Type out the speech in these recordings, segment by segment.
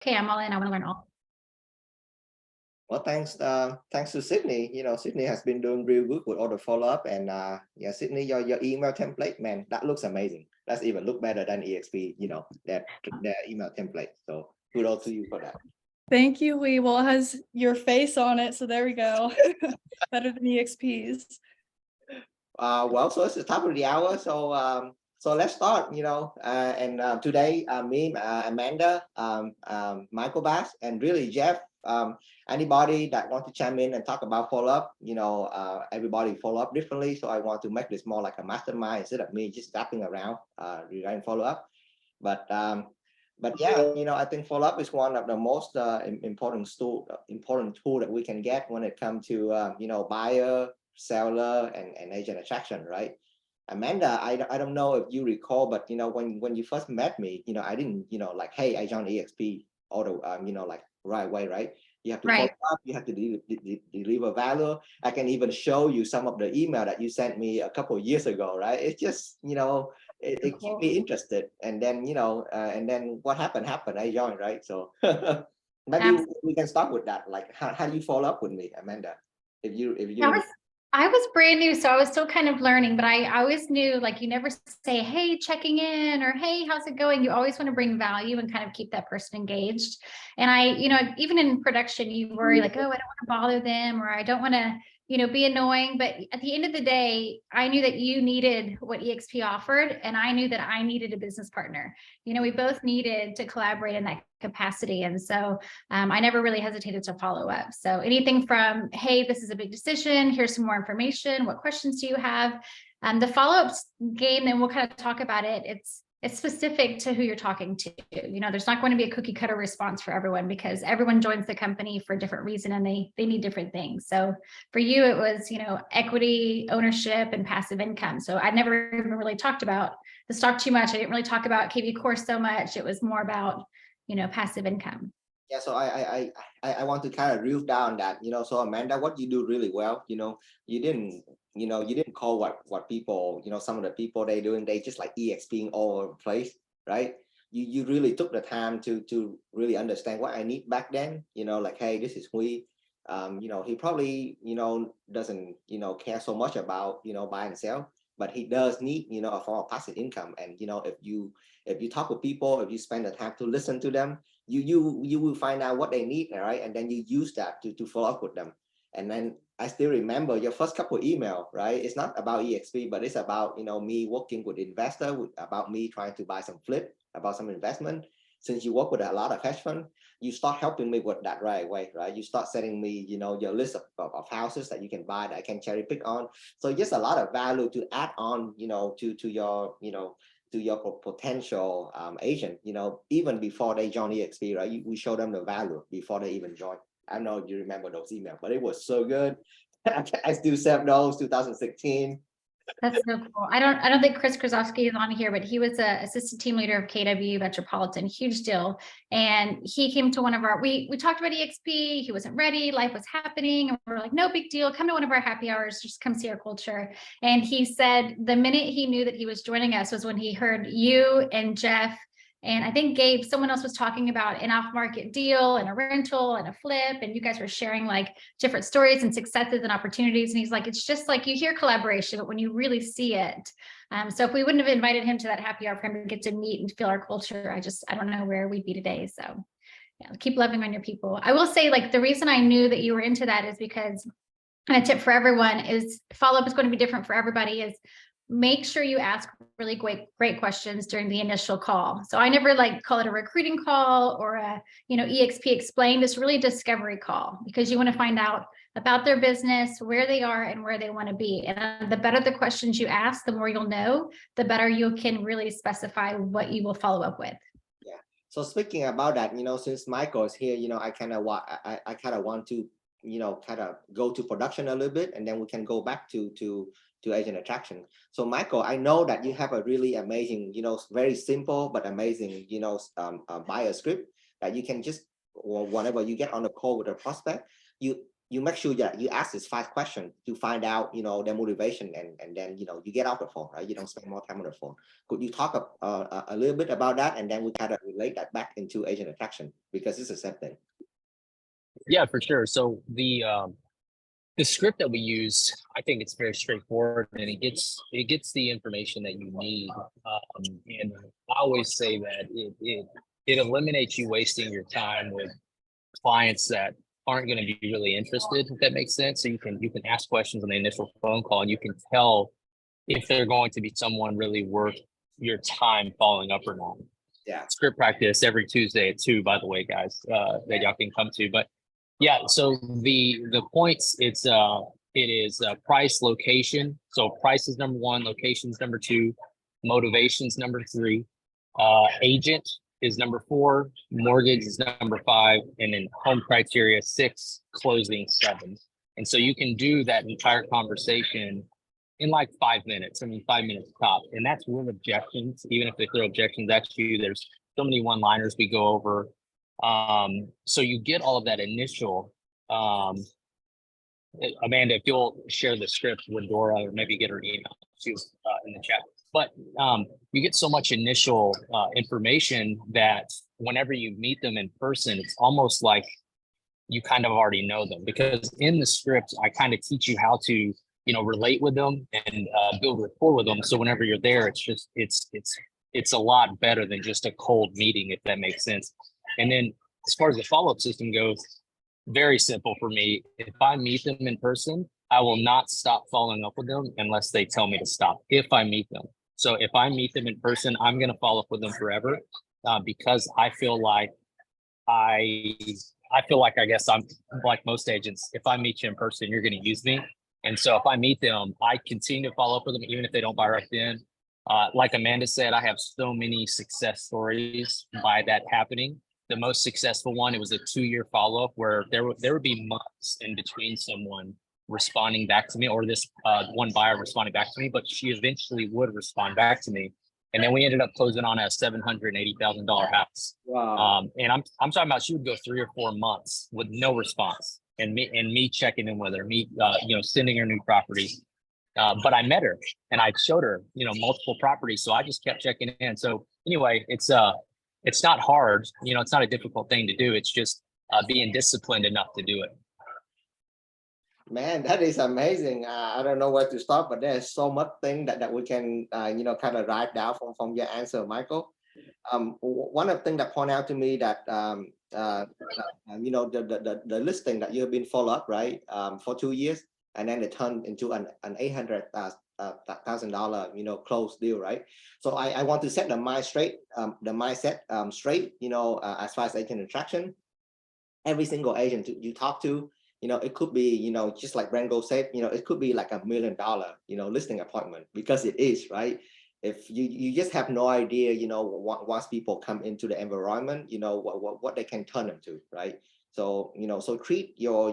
okay, I'm all in. I want to learn all. Well, thanks to Sydney. Sydney has been doing real good with all the follow up, and yeah, Sydney, your email template, man, that looks amazing. That's even look better than EXP. That their email template. So kudos to you for that. Thank you, Lee. Well, it has your face on it, so there we go. Better than EXPs. Well, so it's the top of the hour, so let's start. Today, me, Amanda, Michael Bass, and really Jeff. Anybody that want to chime in and talk about follow up, everybody follow up differently. So I want to make this more like a mastermind instead of me just zapping around regarding follow up. But yeah, I think follow up is one of the most important tool that we can get when it comes to buyer, seller, and agent attraction, right? Amanda, I don't know if you recall, but when you first met me, I didn't like, hey, I joined EXP all the like right away, right? You have to follow up, you have to deliver value. I can even show you some of the email that you sent me a couple of years ago, right? It's just it kept me interested, and then and then what happened. I joined, right? So maybe we can start with that. Like, how do you follow up with me, Amanda? If you I was brand new, so I was still kind of learning, but I always knew, like, you never say, hey, checking in, or hey, how's it going? You always want to bring value and kind of keep that person engaged. And even in production, you worry like, oh, I don't want to bother them, or I don't want to, be annoying. But at the end of the day, I knew that you needed what EXP offered, and I knew that I needed a business partner. We both needed to collaborate in that capacity. And so I never really hesitated to follow up. So anything from, hey, this is a big decision, here's some more information, what questions do you have? The follow-up game, then we'll kind of talk about it. It's specific to who you're talking to. There's not going to be a cookie cutter response for everyone, because everyone joins the company for a different reason, and they need different things. So for you, it was, equity, ownership, and passive income. So I never even really talked about the stock too much. I didn't really talk about KV Core so much. It was more about, passive income. Yeah, so I want to kind of drill down that, so Amanda, what you do really well, you didn't call what people, some of the people they doing, they just like EXPing all over the place, right? You really took the time to really understand what I need back then, like, hey, this is Huy. He probably, doesn't, care so much about, buy and sell, but he does need, a form of passive income. And, if you talk with people, if you spend the time to listen to them, you will find out what they need, right? And then you use that to follow up with them. And then I still remember your first couple of email, right? It's not about EXP, but it's about, me working with investor, about me trying to buy some flip, about some investment. Since you work with a lot of hedge fund, you start helping me with that right away, right? You start sending me, your list of houses that you can buy that I can cherry pick on. So just a lot of value to add on, to your, to your potential agent, even before they join EXP, right? We show them the value before they even join. I don't know if you remember those emails, but it was so good. I still save those 2016. That's so cool. I don't think Chris Krasowski is on here, but he was a assistant team leader of KW Metropolitan, huge deal. And he came to one of our, we talked about EXP, he wasn't ready, life was happening. And we're like, no big deal, come to one of our happy hours, just come see our culture. And he said the minute he knew that he was joining us was when he heard you and Jeff, and I think Gabe, someone else was talking about an off-market deal and a rental and a flip, and you guys were sharing like different stories and successes and opportunities. And he's like, it's just like you hear collaboration, but when you really see it. So if we wouldn't have invited him to that happy hour for him to get to meet and feel our culture, I don't know where we'd be today. So yeah, keep loving on your people. I will say, like, the reason I knew that you were into that is because, and a tip for everyone is, follow-up is going to be different for everybody, is make sure you ask really great questions during the initial call. So I never like call it a recruiting call or a, EXP explained. It's really a discovery call, because you want to find out about their business, where they are and where they want to be. And the better the questions you ask, the more you'll know, the better you can really specify what you will follow up with. Yeah. So speaking about that, since Michael is here, I kind of want to, kind of go to production a little bit, and then we can go back to agent attraction. So Michael, I know that you have a really amazing, very simple but amazing, buyer script that you can just, whenever you get on a call with a prospect, you you make sure that you ask this 5 questions to find out, their motivation, and then, you get off the phone, right? You don't spend more time on the phone. Could you talk a little bit about that? And then we kind of relate that back into agent attraction, because it's the same thing. Yeah, for sure. So the script that we use, I think it's very straightforward, and it gets the information that you need. And I always say that it eliminates you wasting your time with clients that aren't going to be really interested, if that makes sense. So you can ask questions on the initial phone call, and you can tell if they're going to be someone really worth your time following up or not. Yeah. Script practice every Tuesday at 2, by the way, guys, that y'all can come to. But yeah, so the points, it is price, location. So price is number 1, location's number 2, motivation's number 3, agent is number 4, mortgage is number 5, and then home criteria 6, closing 7. And so you can do that entire conversation in like 5 minutes. I mean, 5 minutes top. And that's with objections. Even if they throw objections at you, there's so many one-liners we go over. So you get all of that initial. Amanda, if you'll share the script with Dora, or maybe get her email, she was in the chat. But you get so much initial information that whenever you meet them in person, it's almost like you kind of already know them, because in the script, I kind of teach you how to, relate with them and build rapport with them. So whenever you're there, it's a lot better than just a cold meeting, if that makes sense. And then as far as the follow-up system goes, very simple for me. If I meet them in person, I will not stop following up with them unless they tell me to stop, if I meet them. So if I meet them in person, I'm going to follow up with them forever, because I feel like I guess I'm like most agents. If I meet you in person, you're going to use me. And so if I meet them, I continue to follow up with them, even if they don't buy right then. Like Amanda said, I have so many success stories by that happening. The most successful one, it was a 2-year follow-up where there would be months in between someone responding back to me, or this one buyer responding back to me, but she eventually would respond back to me. And then we ended up closing on a $780,000 house. Wow. And I'm talking about, she would go 3 or 4 months with no response, and me checking in with her, me sending her new properties. But I met her and I showed her, multiple properties. So I just kept checking in. So anyway, it's not hard, it's not a difficult thing to do. It's just being disciplined enough to do it. Man, that is amazing. I don't know where to start, but there's so much thing that we can, kind of write down from your answer, Michael. One of the things that point out to me that, the listing that you have been follow up, right, for 2 years, and then it turned into an $800,000, close deal, right? So I want to set the mindset straight, as far as agent attraction. Every single agent you talk to, it could be, just like Brango said, it could be like $1 million, listing appointment, because it is, right? If you just have no idea, once people come into the environment, what they can turn them to, right? So, so treat your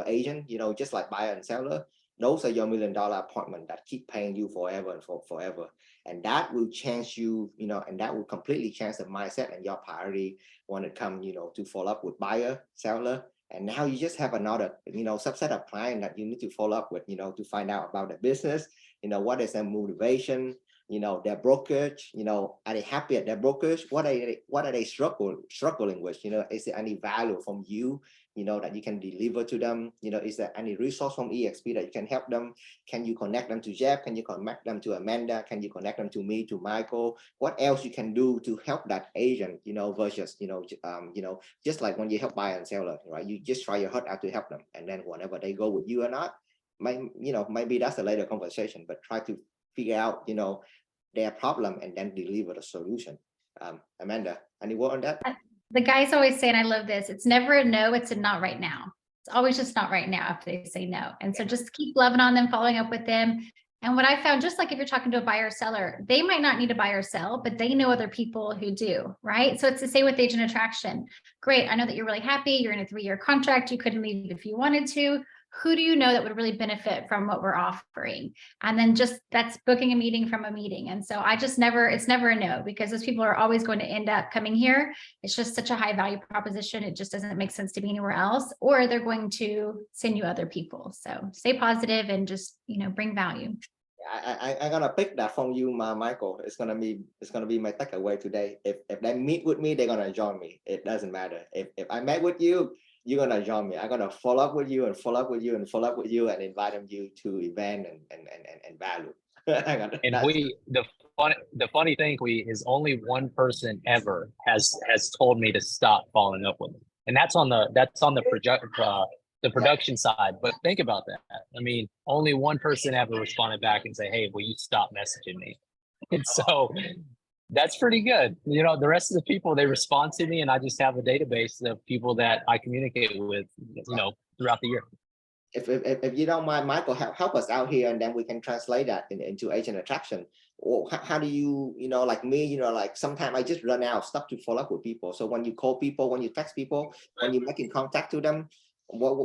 agent, just like buyer and seller. Those are your $1 million appointment that keep paying you forever and forever. And that will change you, and that will completely change the mindset and your priority when it comes, to follow up with buyer, seller. And now you just have another, subset of client that you need to follow up with, to find out about the business, what is their motivation, their brokerage, are they happy at their brokerage? What are they struggling with? Is there any value from you, that you can deliver to them? Is there any resource from EXP that you can help them? Can you connect them to Jeff? Can you connect them to Amanda? Can you connect them to me, to Michael? What else you can do to help that agent, versus, just like when you help buyer and seller, right? You just try your heart out to help them. And then whenever they go with you or not, maybe that's a later conversation, but try to figure out, their problem and then deliver the solution. Amanda, any word on that? The guys always say, and I love this, it's never a no, it's a not right now. It's always just not right now if they say no. And so just keep loving on them, following up with them. And what I found, just like if you're talking to a buyer or seller, they might not need to buy or sell, but they know other people who do, right? So it's the same with agent attraction. Great, I know that you're really happy. You're in a 3-year contract. You couldn't leave if you wanted to. who do you know that would really benefit from what we're offering? And then just that's booking a meeting from a meeting. And so it's never a no, because those people are always going to end up coming here. It's just such a high value proposition. It just doesn't make sense to be anywhere else, or they're going to send you other people. So stay positive and just, bring value. I'm gonna pick that from you, Michael. It's gonna be my takeaway today. If they meet with me, they're gonna join me. It doesn't matter. If I met with you, you're gonna join me. I'm gonna follow up with you and follow up with you and follow up with you and invite them you to event and value. And the funny thing is only one person ever has told me to stop following up with them, and that's on the production side. But think about that. I mean, only one person ever responded back and say, "Hey, will you stop messaging me?" And so that's pretty good. The rest of the people, they respond to me, and I just have a database of people that I communicate with, throughout the year. If you don't mind, Michael, help us out here, and then we can translate that into agent attraction. Or how do you, like me, like sometimes I just run out of stuff to follow up with people. So when you call people, when you text people, when you're making contact to them, what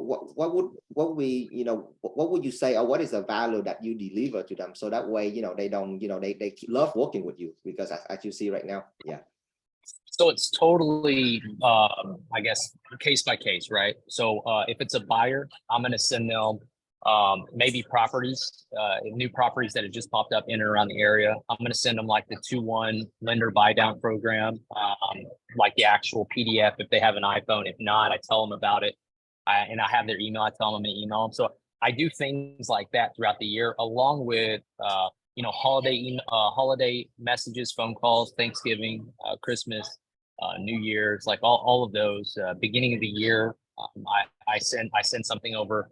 would you say, or what is the value that you deliver to them, so that way they don't they love working with you, because as you see right now. Yeah. So it's totally I guess case by case, right? So if it's a buyer, I'm going to send them maybe properties, new properties that have just popped up in and around the area. I'm going to send them like the 2-1 lender buy down program, like the actual PDF if they have an iPhone. If not, I tell them about it. And I have their email. I tell them I'm going to email them. So I do things like that throughout the year, along with holiday messages, phone calls, Thanksgiving, Christmas, New Year's, like all of those. Beginning of the year, I send something over.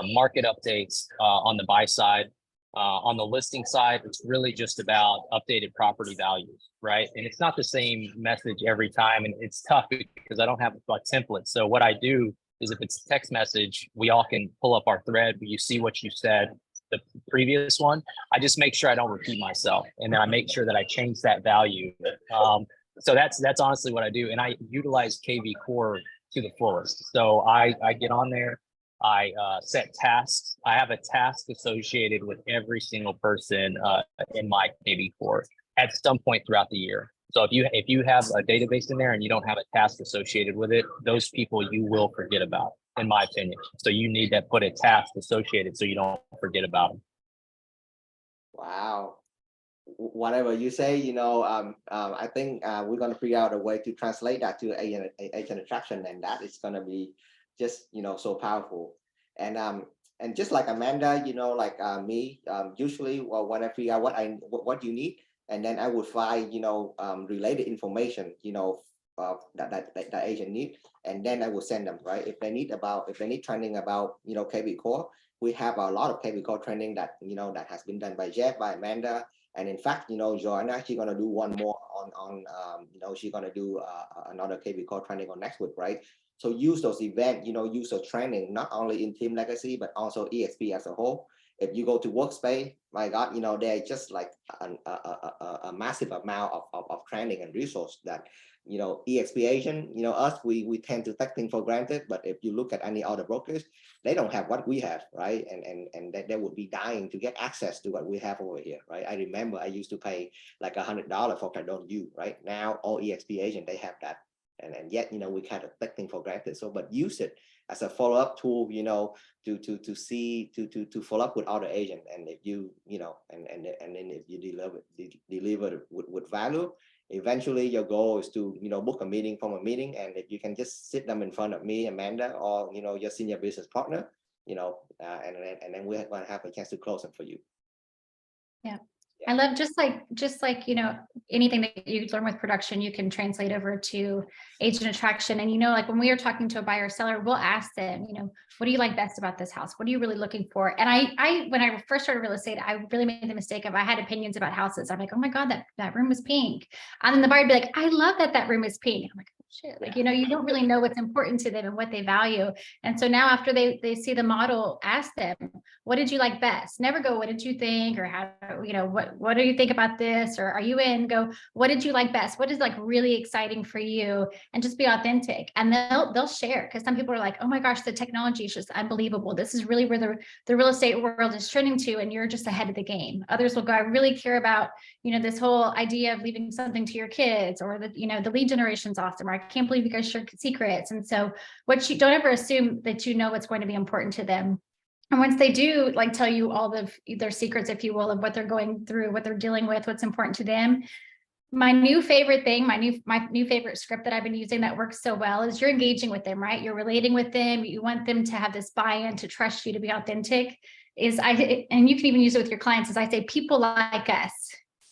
Market updates on the buy side. On the listing side, it's really just about updated property values, right? And it's not the same message every time, and it's tough because I don't have a template. So what I do is, if it's a text message, we all can pull up our thread. You see what you said the previous one. I just make sure I don't repeat myself, and then I make sure that I change that value. So that's honestly what I do, and I utilize KV Core to the fullest. So I get on there, I set tasks. I have a task associated with every single person in my KV Core at some point throughout the year. So if you have a database in there and you don't have a task associated with it, those people you will forget about, in my opinion. So you need to put a task associated so you don't forget about them. Wow. Whatever you say, I think we're going to figure out a way to translate that to agent attraction, and that is going to be just so powerful. And just like Amanda, like me, usually when I figure out what you need, and then I would find related information that agent need, and then I will send them, right? If they need training about KV Core, we have a lot of KV Core training that that has been done by Jeff, by Amanda. And in fact, Joanna, she's gonna do one more on she's gonna do another KV Core training on next week, right? So use those events, use those training, not only in Team Legacy, but also EXP as a whole. If you go to Workspace, my God, they're just like a massive amount of training and resource that, EXP agent, us, we tend to take things for granted. But if you look at any other brokers, they don't have what we have, right? And they would be dying to get access to what we have over here, right? I remember I used to pay like $100 for Cardone U, right? Now all EXP agent, they have that. And yet, we kind of take things for granted. So, but use it as a follow-up tool, to follow up with other agents. And if you, and then if you deliver with value, eventually your goal is to, book a meeting from a meeting. And if you can just sit them in front of me, Amanda, or, your senior business partner, and then we're going to have a chance to close them for you. Yeah. I love just like anything that you learn with production, you can translate over to agent attraction. And like when we are talking to a buyer or seller, we'll ask them, what do you like best about this house? What are you really looking for? And I when I first started real estate, I really made the mistake of I had opinions about houses. I'm like, oh my God, that room was pink. And then the buyer would be like, I love that room is pink. I'm like, shit. Like, you don't really know what's important to them and what they value. And so now after they see the model, ask them, what did you like best? Never go, what did you think? Or how, what do you think about this? Or are you in? Go, what did you like best? What is like really exciting for you? And just be authentic. And they'll share, because some people are like, oh my gosh, the technology is just unbelievable. This is really where the real estate world is trending to, and you're just ahead of the game. Others will go, I really care about, this whole idea of leaving something to your kids, or the lead generation's awesome, or I can't believe you guys share secrets. And so don't ever assume that what's going to be important to them. And once they do like tell you all of their secrets, if you will, of what they're going through, what they're dealing with, what's important to them, my new favorite thing, my new favorite script that I've been using that works so well is you're engaging with them, right? You're relating with them. You want them to have this buy-in, to trust you, to be authentic. And you can even use it with your clients, as I say, people like us.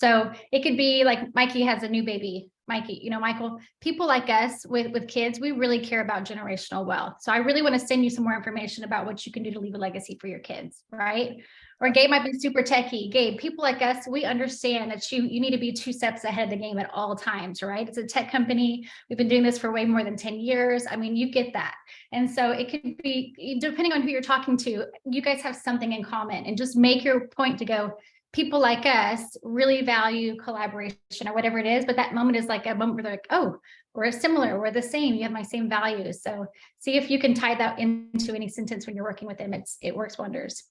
So it could be like Mikey has a new baby. Mikey, Michael, people like us with kids, we really care about generational wealth. So I really want to send you some more information about what you can do to leave a legacy for your kids, right? Or Gabe might be super techie. Gabe, people like us, we understand that you need to be 2 steps ahead of the game at all times, right? It's a tech company. We've been doing this for way more than 10 years. I mean, you get that. And so it could be, depending on who you're talking to, you guys have something in common, and just make your point to go, people like us really value collaboration, or whatever it is. But that moment is like a moment where they're like, oh, we're similar, we're the same, you have my same values. So see if you can tie that into any sentence when you're working with them. It works wonders.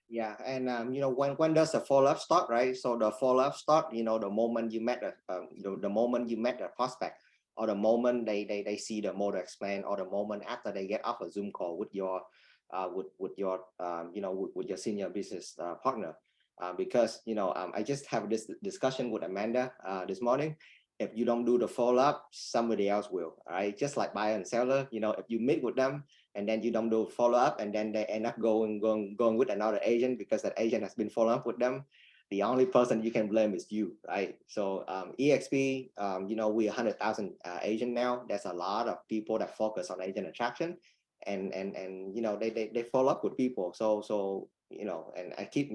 Yeah, and when does the follow-up start, right? So the follow-up start, the moment you met the moment you met a prospect, or the moment they see the model explain, or the moment after they get off a Zoom call with your with your senior business partner. Because I just have this discussion with Amanda this morning. If you don't do the follow-up, somebody else will. All right, just like buyer and seller. If you meet with them and then you don't do follow-up, and then they end up going with another agent because that agent has been following up with them, the only person you can blame is you, right? So EXP, we're 100,000 agent now. There's a lot of people that focus on agent attraction, and they follow up with people. So and I keep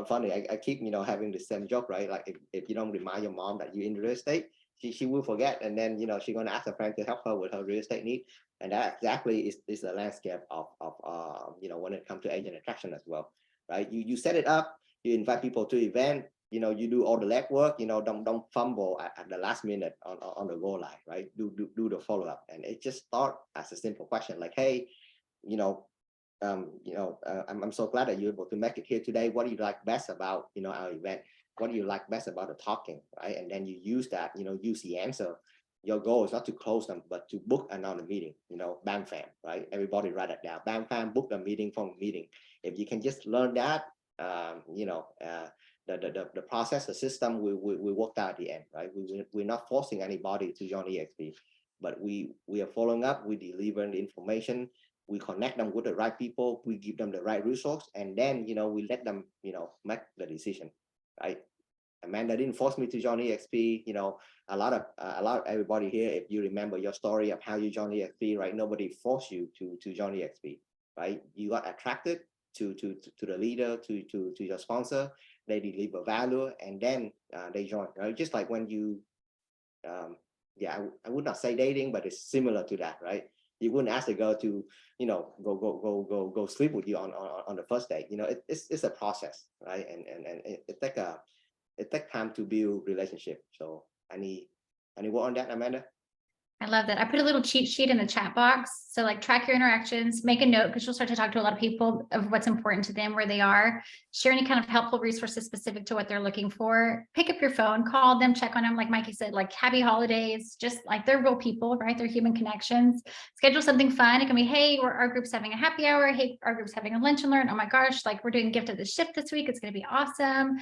funny, I keep having the same joke, right? Like if you don't remind your mom that you're in real estate, she will forget, and then she's gonna ask a friend to help her with her real estate need. And that exactly is the landscape of when it comes to agent attraction as well, right? You set it up, you invite people to event, you do all the legwork, don't fumble at the last minute on the go live, right? Do the follow-up. And it just start as a simple question like, hey, I'm so glad that you're able to make it here today. What do you like best about our event? What do you like best about the talking, right? And then you use that, use the answer. Your goal is not to close them, but to book another meeting. Bam fam, right? Everybody write it down. Bam fam, book a meeting from a meeting. If you can just learn that, the process, the system, we worked out at the end, right? We're not forcing anybody to join EXP, but we are following up. We deliver the information. We connect them with the right people. We give them the right resource, and then we let them make the decision, right? Amanda didn't force me to join EXP. A lot of everybody here, if you remember your story of how you joined EXP, right? Nobody forced you to join EXP, right? You got attracted to the leader, to your sponsor. They deliver value, and then they join, right? Just like when you, I would not say dating, but it's similar to that, right? You wouldn't ask the girl to, go sleep with you on the first date. It's a process, right? And it takes time to build relationship. So any word on that, Amanda? I love that. I put a little cheat sheet in the chat box. So like track your interactions, make a note, because you'll start to talk to a lot of people of what's important to them, where they are, share any kind of helpful resources specific to what they're looking for. Pick up your phone, call them, check on them. Like Mikey said, like happy holidays, just like they're real people, right? They're human connections. Schedule something fun. It can be, hey, our group's having a happy hour. Hey, our group's having a lunch and learn. Oh my gosh, like we're doing gift of the shift this week. It's going to be awesome.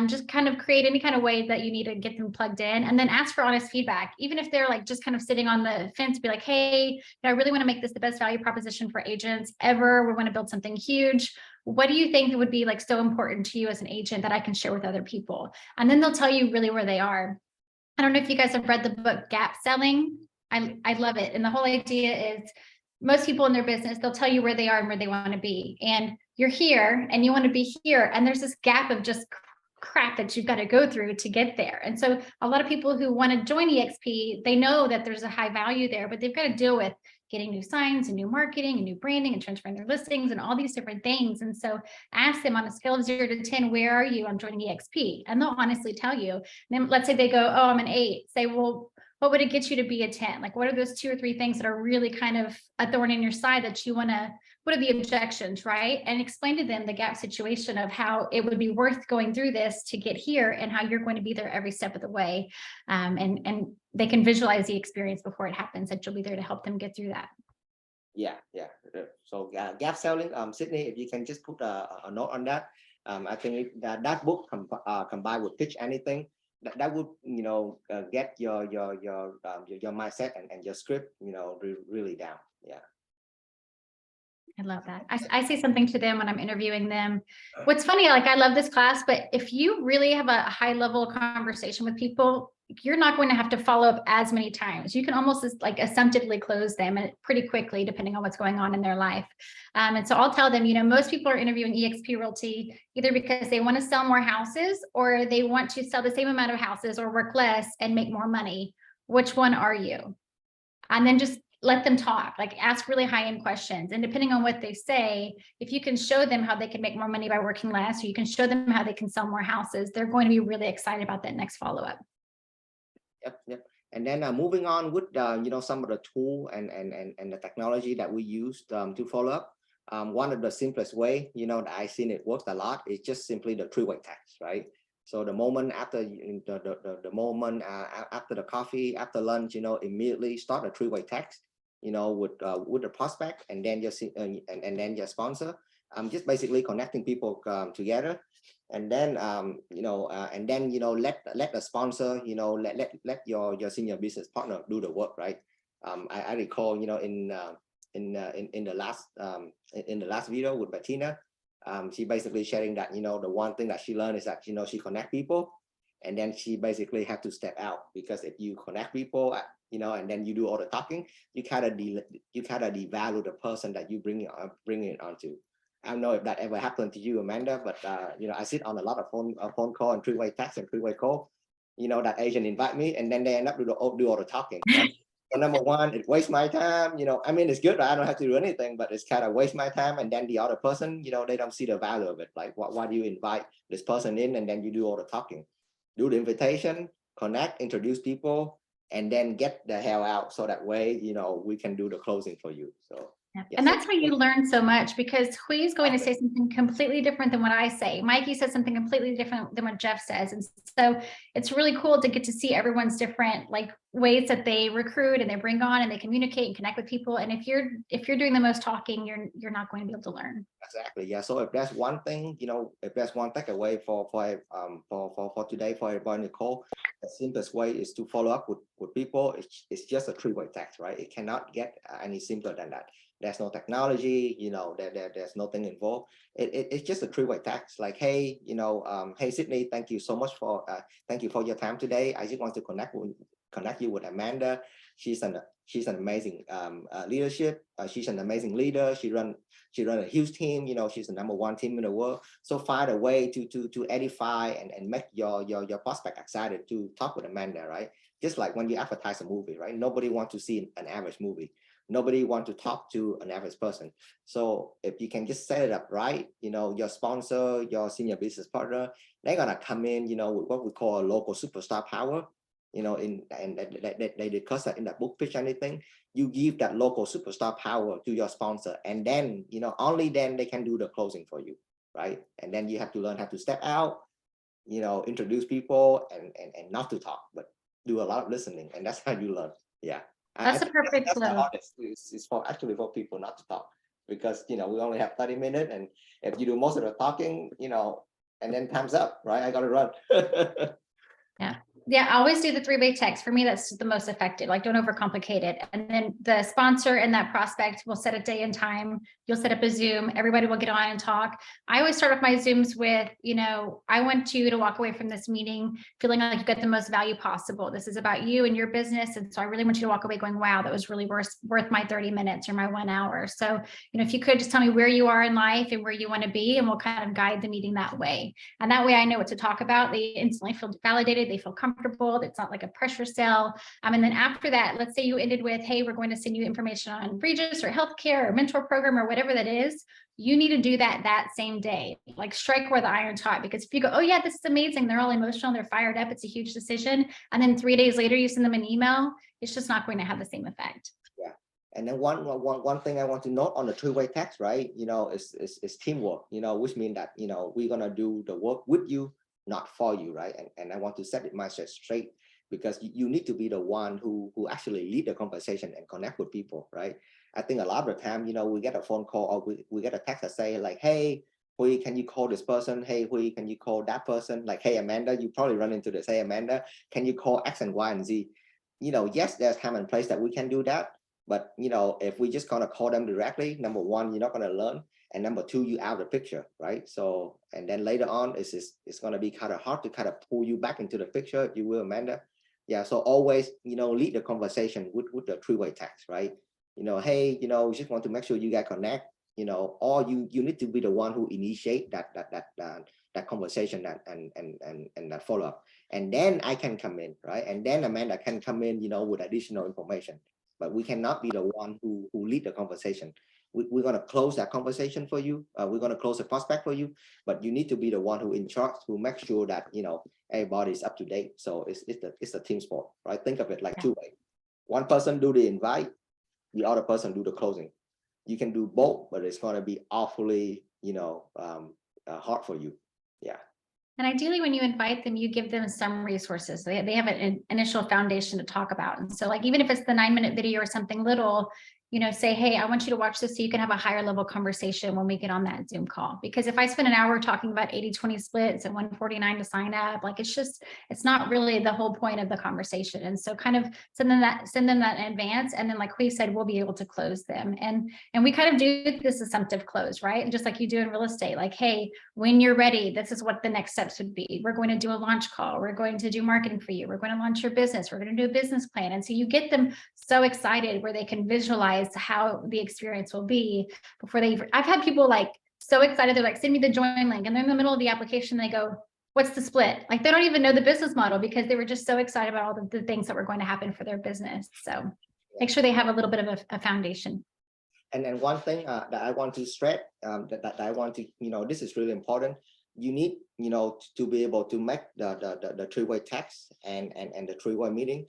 Just kind of create any kind of way that you need to get them plugged in, and then ask for honest feedback. Even if they're like just kind of sitting on the fence, be like, hey, I really want to make this the best value proposition for agents ever. We want to build something huge. What do you think would be like so important to you as an agent that I can share with other people? And then they'll tell you really where they are. I don't know if you guys have read the book Gap Selling. I love it. And the whole idea is most people in their business, they'll tell you where they are and where they want to be. And you're here and you want to be here. And there's this gap of just crap that you've got to go through to get there. And so a lot of people who want to join EXP, they know that there's a high value there, but they've got to deal with getting new signs and new marketing and new branding and transferring their listings and all these different things. And so ask them on a scale of 0 to 10, where are you on joining EXP? And they'll honestly tell you. And then let's say they go, oh, I'm an 8. Say, well, what would it get you to be a 10? Like, what are those 2 or 3 things that are really kind of a thorn in your side that you want to, what are the objections, right? And explain to them the gap situation of how it would be worth going through this to get here and how you're going to be there every step of the way. And they can visualize the experience before it happens, that you'll be there to help them get through that. Yeah. So gap selling, Sydney, if you can just put a note on that. I think that book combined with Pitch Anything, that would, you know, get your mindset and your script, you know, really down. Yeah. I love that. I say something to them when I'm interviewing them. What's funny, like, I love this class, but if you really have a high level conversation with people, you're not going to have to follow up as many times. You can almost like assumptively close them pretty quickly, depending on what's going on in their life. And so I'll tell them, you know, most people are interviewing EXP Realty either because they want to sell more houses or they want to sell the same amount of houses or work less and make more money. Which one are you? And then just let them talk, like ask really high-end questions. And depending on what they say, if you can show them how they can make more money by working less, or you can show them how they can sell more houses, they're going to be really excited about that next follow-up. Yep. And then moving on with you know, some of the tool and the technology that we use to follow up. One of the simplest way, you know, that I've seen it works a lot is just simply the 3-way text, right? So the moment after the moment after the coffee, after lunch, you know, immediately start a 3-way text, you know, with the prospect and then just and then your sponsor. Just basically connecting people together, and then you know, let the sponsor, you know, let your senior business partner do the work, right? I recall, you know, in the last video with Bettina, she basically sharing that, you know, the one thing that she learned is that, you know, she connect people, and then she basically had to step out, because if you connect people, you know, and then you do all the talking, you kind of devalue the person that you bring it onto. I don't know if that ever happened to you, Amanda, but you know, I sit on a lot of phone call and 3-way text and 3-way call. You know, that agent invite me, and then they end up do all the talking. Right? So number one, it wastes my time. You know, I mean, it's good, right? I don't have to do anything, but it's kind of waste my time. And then the other person, you know, they don't see the value of it. Like, why do you invite this person in and then you do all the talking? Do the invitation, connect, introduce people, and then get the hell out. So that way, you know, we can do the closing for you. So. Yeah. Yes. And that's how you learn so much, because Hui's going to say something completely different than what I say. Mikey says something completely different than what Jeff says. And so it's really cool to get to see everyone's different like ways that they recruit and they bring on and they communicate and connect with people. And if you're doing the most talking, you're not going to be able to learn. Exactly. Yeah. So if that's one thing, you know, if that's one takeaway for today for everybody in the call, the simplest way is to follow up with people. It's just a 3-way text, right? It cannot get any simpler than that. There's no technology, you know, there's nothing involved. It's just a 3-way text, like, hey, you know, hey Sydney, thank you so much for your time today. I just want to connect you with Amanda. She's an amazing leadership. She's an amazing leader. She run a huge team. You know, she's the #1 team in the world. So find a way to edify and make your prospect excited to talk with Amanda, right? Just like when you advertise a movie, right? Nobody wants to see an average movie. Nobody wants to talk to an average person. So if you can just set it up right, you know, your sponsor, your senior business partner, they're gonna come in, you know, with what we call a local superstar power. You know, and they discuss that in that book, Pitch Anything. You give that local superstar power to your sponsor, and then, you know, only then they can do the closing for you, right? And then you have to learn how to step out, you know, introduce people, and not to talk, but do a lot of listening, and that's how you learn. Yeah. That's a perfect flow. It's actually for people not to talk, because, you know, we only have 30 minutes, and if you do most of the talking, you know, and then time's up, right? I gotta run. Yeah. Yeah, I always do the three-way text. For me, that's the most effective. Like, don't overcomplicate it. And then the sponsor and that prospect will set a day and time. You'll set up a Zoom. Everybody will get on and talk. I always start off my Zooms with, I want you to walk away from this meeting feeling like you get the most value possible. This is about you and your business. And so I really want you to walk away going, wow, that was really worth my 30 minutes or my 1 hour. So, if you could just tell me where you are in life and where you want to be, and we'll kind of guide the meeting that way. And that way I know what to talk about. They instantly feel validated. They feel comfortable. It's not like a pressure sell. And then after that, let's say you ended with, hey, we're going to send you information on Regis or healthcare or mentor program or whatever that is. You need to do that same day, like strike where the iron's hot. Because if you go, oh yeah, this is amazing, they're all emotional, they're fired up, it's a huge decision, and then 3 days later you send them an email, it's just not going to have the same effect. Yeah. And then one thing I want to note on the three-way text, right? Is teamwork, which means that, we're going to do the work with you, not for you, right? And I want to set it mindset straight, because you need to be the one who actually lead the conversation and connect with people, right? I think a lot of the time, we get a phone call or we get a text that say like, hey, Hui, can you call this person? Hey, Hui, can you call that person? Like, hey, Amanda, you probably run into this. Hey, Amanda, can you call X and Y and Z? Yes, there's time and place that we can do that. But, if we just gonna call them directly, number one, you're not gonna learn. And number two, you out of the picture, right? So, and then later on, it's gonna be kind of hard to kind of pull you back into the picture, if you will, Amanda. Yeah, so always, lead the conversation with the three-way text, right? Hey, we just want to make sure you guys connect, or you need to be the one who initiate that conversation and that follow-up. And then I can come in, right? And then Amanda can come in, with additional information. But we cannot be the one who lead the conversation. We're going to close that conversation for you. We're going to close the prospect for you, but you need to be the one who in charge, who make sure that, everybody's up to date. So it's a team sport, right? Think of it like two ways. One person do the invite, the other person do the closing. You can do both, but it's going to be awfully, hard for you. Yeah. And ideally, when you invite them, you give them some resources. They have an initial foundation to talk about. And so like, even if it's the 9-minute video or something little, say, hey, I want you to watch this so you can have a higher level conversation when we get on that Zoom call. Because if I spend an hour talking about 80-20 splits and 149 to sign up, like it's not really the whole point of the conversation. And so kind of send them that in advance. And then like we said, we'll be able to close them. And we kind of do this assumptive close, right? And just like you do in real estate, like, hey, when you're ready, this is what the next steps would be. We're going to do a launch call. We're going to do marketing for you. We're going to launch your business. We're going to do a business plan. And so you get them so excited where they can visualize how the experience will be before I've had people like so excited. They're like, send me the join link. And they're in the middle of the application. They go, what's the split? Like they don't even know the business model because they were just so excited about all the things that were going to happen for their business. So make sure they have a little bit of a foundation. And then one thing that I want to stress, that I want to, this is really important. You need, to be able to make the three-way text and the three-way meeting.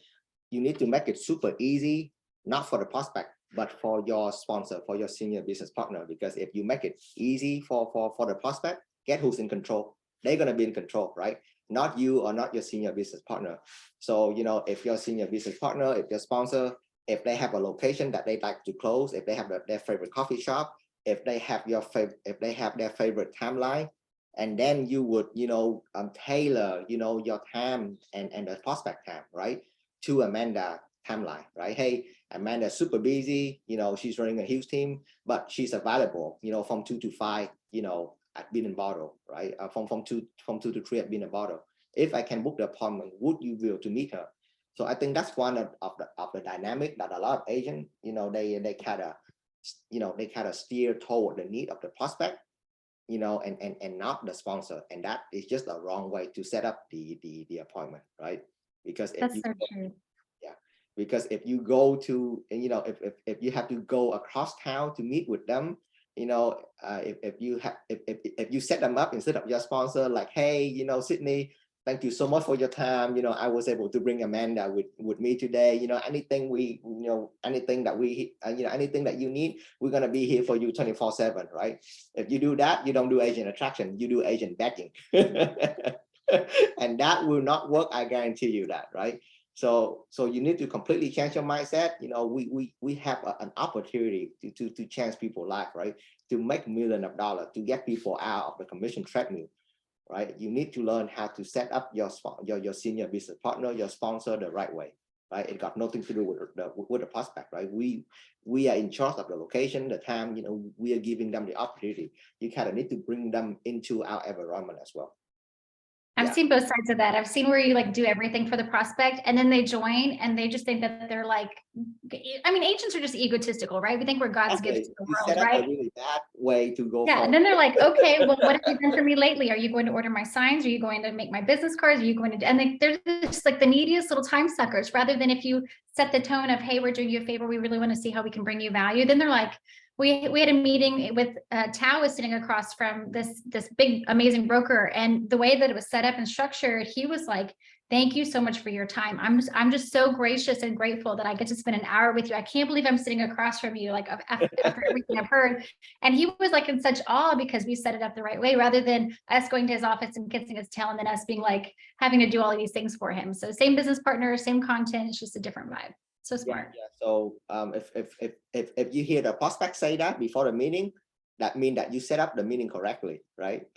You need to make it super easy, not for the prospect, but for your sponsor, for your senior business partner. Because if you make it easy for the prospect, guess who's in control? They're gonna be in control, right? Not you or not your senior business partner. So, if your senior business partner, if your sponsor, if they have a location that they like to close, if they have their favorite coffee shop, if they have if they have their favorite timeline, and then you would, tailor, your time and the prospect time, right, to Amanda timeline, right? Hey, Amanda's super busy, she's running a huge team, but she's available, from 2 to 5, at Bean and Bottle, right? From 2 to 3 at Bean and Bottle. If I can book the appointment, would you will to meet her? So I think that's one of the dynamic that a lot of agents, they kind of steer toward the need of the prospect, and not the sponsor. And that is just a wrong way to set up the appointment, right? Because if That's so true. Yeah, because if you go to, if you have to go across town to meet with them, if you set them up instead of your sponsor, like, hey, Sydney, thank you so much for your time. I was able to bring Amanda with me today. Anything anything that you need, we're gonna be here for you 24/7, right? If you do that, you don't do agent attraction, you do agent vetting. And that will not work, I guarantee you that, right? So you need to completely change your mindset. We have an opportunity to change people's life, right? To make millions of dollars, to get people out of the commission treadmill. right? You need to learn how to set up your senior business partner, your sponsor the right way, right? It got nothing to do with the prospect, right? We are in charge of the location, the time, we are giving them the opportunity. You kind of need to bring them into our environment as well. I've Yeah. seen both sides of that. I've seen where you like do everything for the prospect and then they join and they just think that they're like, I mean, agents are just egotistical, right? We think we're God's Okay, gift to the you world, set up right? a really bad way to go. Yeah, and then they're like, okay, well, what have you done for me lately? Are you going to order my signs? Are you going to make my business cards? Are you going to, and they're just like the neediest little time suckers, rather than if you set the tone of, hey, we're doing you a favor, we really want to see how we can bring you value. Then they're like, we had a meeting with Tao was sitting across from this big, amazing broker. And the way that it was set up and structured, he was like, thank you so much for your time. I'm just so gracious and grateful that I get to spend an hour with you. I can't believe I'm sitting across from you, like after everything I've heard. And he was like in such awe because we set it up the right way, rather than us going to his office and kissing his tail and then us being like having to do all of these things for him. So same business partner, same content, it's just a different vibe. So smart. Yeah. So if you hear the prospect say that before the meeting, that means that you set up the meeting correctly, right?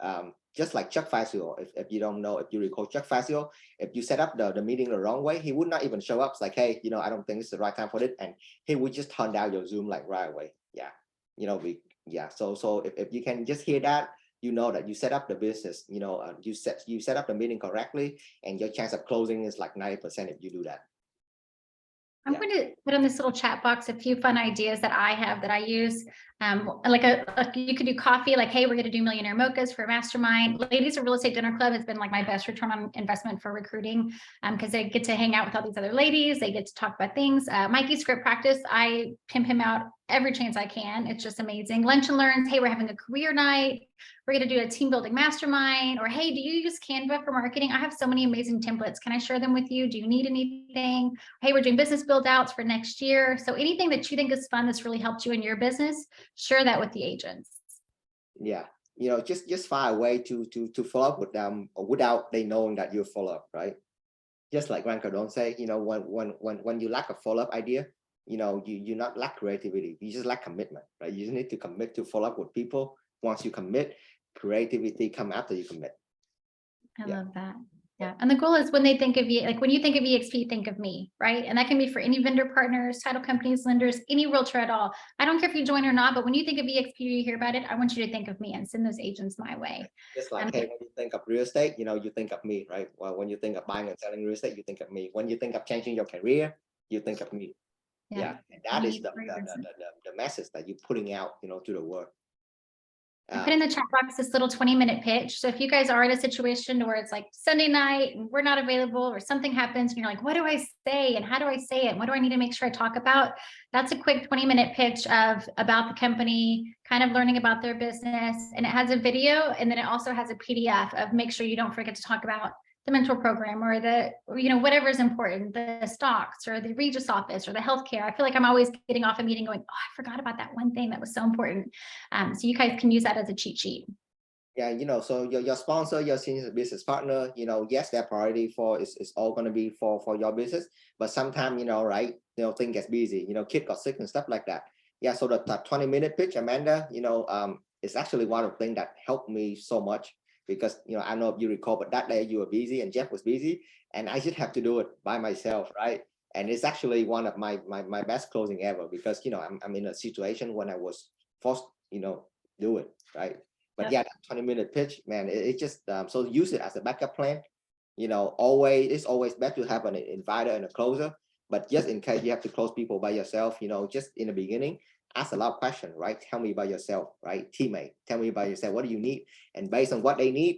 Just like Chuck Facio, if you don't know, if you recall Chuck Facio, if you set up the meeting the wrong way, he would not even show up. It's like, hey, I don't think it's the right time for it, and he would just turn down your Zoom like right away. Yeah, So if you can just hear that, that you set up the business, you set up the meeting correctly, and your chance of closing is like 90% if you do that. I'm going to put in this little chat box a few fun ideas that I have that I use. Like you could do coffee, like, hey, we're going to do millionaire mochas for a mastermind. Ladies of Real Estate Dinner Club has been like my best return on investment for recruiting, because they get to hang out with all these other ladies. They get to talk about things. Mikey's script practice, I pimp him out every chance I can. It's just amazing. Lunch and learns, hey, we're having a career night. We're going to do a team building mastermind. Or, hey, do you use Canva for marketing? I have so many amazing templates. Can I share them with you? Do you need anything? Hey, we're doing business build outs for next year. So anything that you think is fun that's really helped you in your business, share that with the agents. Yeah, just find a way to follow up with them without they knowing that you follow up, right? Just like Grant Cardone say, when you lack a follow up idea, you not lack creativity, you just lack commitment, right? You just need to commit to follow up with people. Once you commit, creativity come after you commit. I love that. Yeah. And the goal is when they think of you, like when you think of EXP, think of me, right? And that can be for any vendor partners, title companies, lenders, any realtor at all. I don't care if you join or not, but when you think of EXP, you hear about it, I want you to think of me and send those agents my way. Just like, hey, when you think of real estate, you think of me, right? Well, when you think of buying and selling real estate, you think of me. When you think of changing your career, you think of me. Yeah. And that is the message that you're putting out, to the world. I put in the chat box this little 20-minute pitch. So if you guys are in a situation where it's like Sunday night and we're not available or something happens and you're like, what do I say? And how do I say it? What do I need to make sure I talk about? That's a quick 20-minute pitch about the company, kind of learning about their business. And it has a video. And then it also has a PDF of make sure you don't forget to talk about the mentor program or the, whatever is important, the stocks or the Regis office or the healthcare. I feel like I'm always getting off a meeting going, oh, I forgot about that one thing that was so important. So you guys can use that as a cheat sheet. Yeah, so your sponsor, your senior business partner, yes, their priority is all going to be for your business, but sometimes, right, thing gets busy, kid got sick and stuff like that. Yeah, so the 20-minute pitch, Amanda, is actually one of the things that helped me so much. Because, I don't know if you recall, but that day you were busy and Jeff was busy and I just have to do it by myself, right? And it's actually one of my best closing ever because, I'm in a situation when I was forced, do it, right? But yeah, that 20-minute pitch, man, it just, so use it as a backup plan. It's always better to have an inviter and a closer, but just in case you have to close people by yourself, just in the beginning, ask a lot of questions, right? Tell me about yourself, right? Teammate, tell me about yourself. What do you need? And based on what they need,